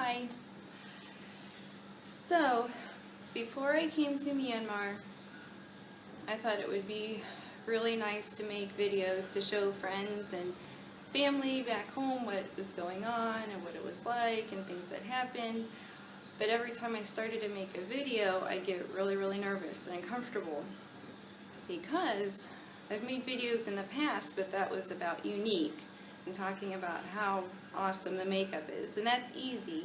Hi. So, before I came to Myanmar, I thought it would be really nice to make videos to show friends and family back home what was going on and what it was like and things that happened. But every time I started to make a video, I'd get really nervous and uncomfortable because I've made videos in the past, but that was about Unique and talking about how awesome the makeup is, and that's easy.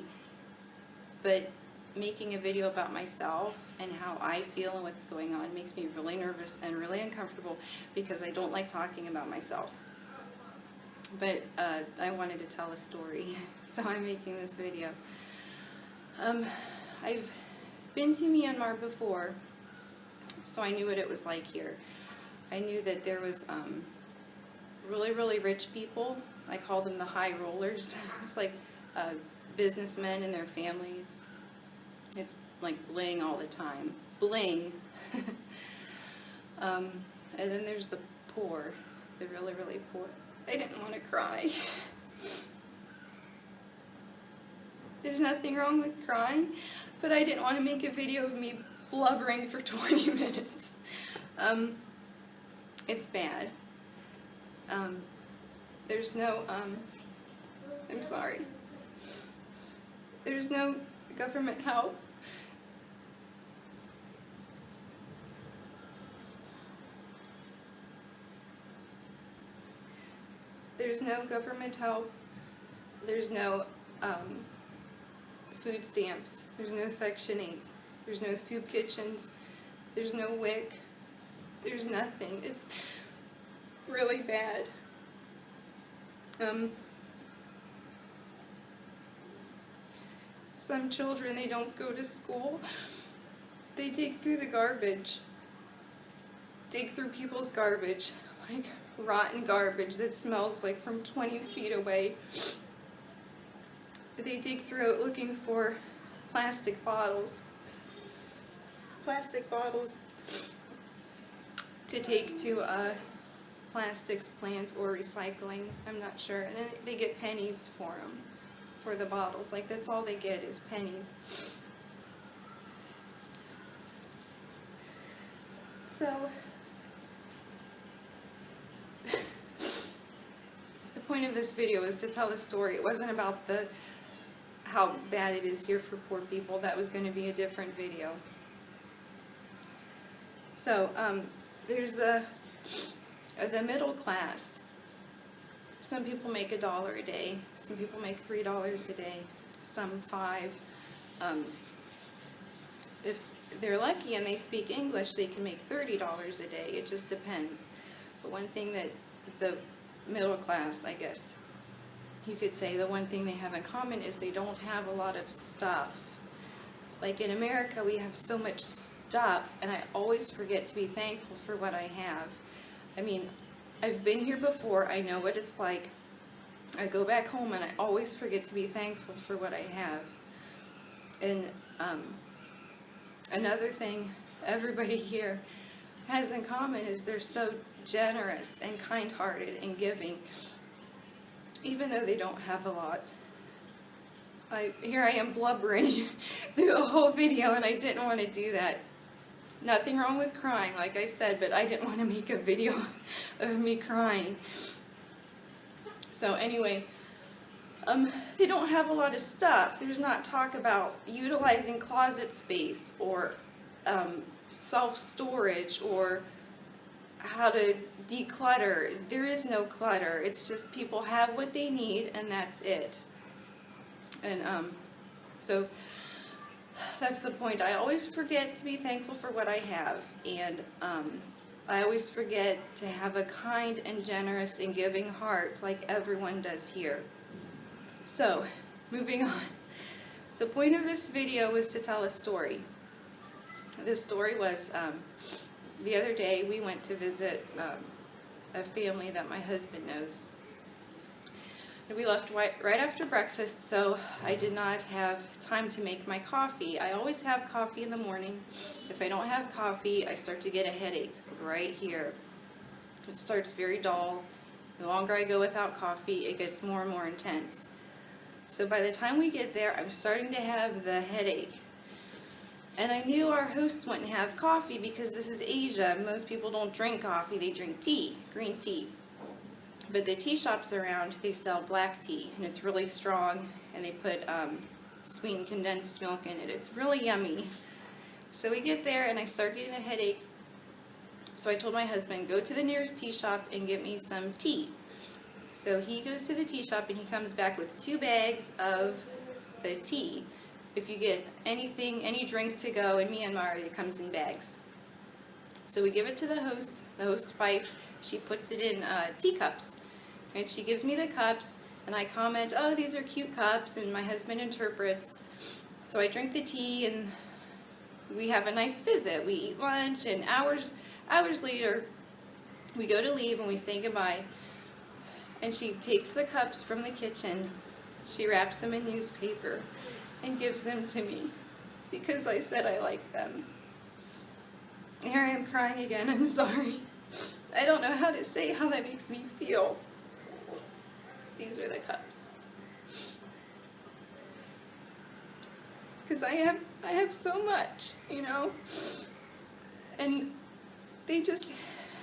But making a video about myself and how I feel and what's going on makes me really nervous and really uncomfortable because I don't like talking about myself. But I wanted to tell a story, so I'm making this video. I've been to Myanmar before, so I knew what it was like here. I knew that there was really rich people. I call them the high rollers. It's like businessmen and their families. It's like bling all the time. Bling. And then there's the poor, the really poor. I didn't want to cry. There's nothing wrong with crying, but I didn't want to make a video of me blubbering for 20 minutes. It's bad. There's no, I'm sorry. There's no government help. There's no government help. There's no food stamps. There's no Section 8. There's no soup kitchens. There's no WIC. There's nothing. It's really bad. Some children, they don't go to school. They dig through the garbage. Dig through people's garbage. Like rotten garbage that smells like from 20 feet away. They dig through it looking for plastic bottles. Plastic bottles to take to a plastics plant or recycling, I'm not sure. And then they get pennies for them, for the bottles. Like that's all they get is pennies. So, the point of this video is to tell a story. It wasn't about how bad it is here for poor people. That was going to be a different video. So, there's the middle class. Some people make $1 a day. Some people make $3 a day. Some $5. If they're lucky and they speak English, they can make $30 a day. It just depends. But one thing that the middle class, I guess you could say, the one thing they have in common is they don't have a lot of stuff. Like in America, we have so much stuff, and I always forget to be thankful for what I have. I mean, I've been here before. I know what it's like. I go back home and I always forget to be thankful for what I have. And another thing everybody here has in common is they're so generous and kind-hearted and giving, even though they don't have a lot. Here I am blubbering through the whole video, and I didn't want to do that. Nothing wrong with crying, like I said, but I didn't want to make a video of me crying. So anyway, they don't have a lot of stuff. There's not talk about utilizing closet space or self-storage or how to declutter. There is no clutter. It's just people have what they need and that's it. And so that's the point. I always forget to be thankful for what I have, and I always forget to have a kind and generous and giving heart like everyone does here. So, moving on. The point of this video was to tell a story. This story was, the other day we went to visit a family that my husband knows. We left right after breakfast, so I did not have time to make my coffee. I always have coffee in the morning. If I don't have coffee, I start to get a headache right here. It starts very dull. The longer I go without coffee, it gets more and more intense. So by the time we get there, I'm starting to have the headache. And I knew our hosts wouldn't have coffee because this is Asia. Most people don't drink coffee, they drink tea, green tea. But the tea shops around, they sell black tea, and it's really strong, and they put sweetened condensed milk in it. It's really yummy. So we get there, and I start getting a headache. So I told my husband, go to the nearest tea shop and get me some tea. So he goes to the tea shop, and he comes back with 2 bags of the tea. If you get anything, any drink to go in Myanmar, it comes in bags. So we give it to the host's wife. She puts it in teacups. And she gives me the cups, and I comment, oh, these are cute cups, and my husband interprets. So I drink the tea, and we have a nice visit. We eat lunch, and hours later, we go to leave, and we say goodbye. And she takes the cups from the kitchen, she wraps them in newspaper, and gives them to me, because I said I like them. Here I am crying again, I'm sorry. I don't know how to say how that makes me feel. These are the cups. Because I have so much, you know, and they just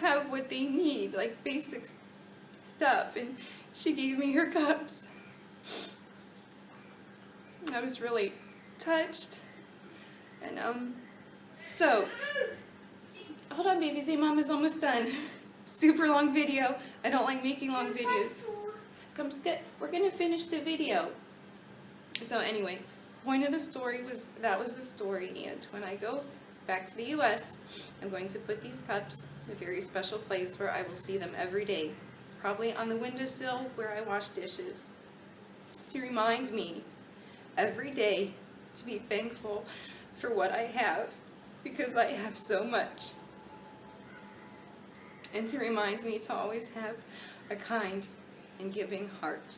have what they need, like basic stuff, and she gave me her cups. I was really touched, and so, hold on baby, say Mama's almost done. Super long video. I don't like making long videos. Come sit. We're gonna finish the video. So anyway, point of the story was, that was the story, and when I go back to the US, I'm going to put these cups in a very special place where I will see them every day, probably on the windowsill where I wash dishes, to remind me every day to be thankful for what I have, because I have so much, and to remind me to always have a kind and giving heart.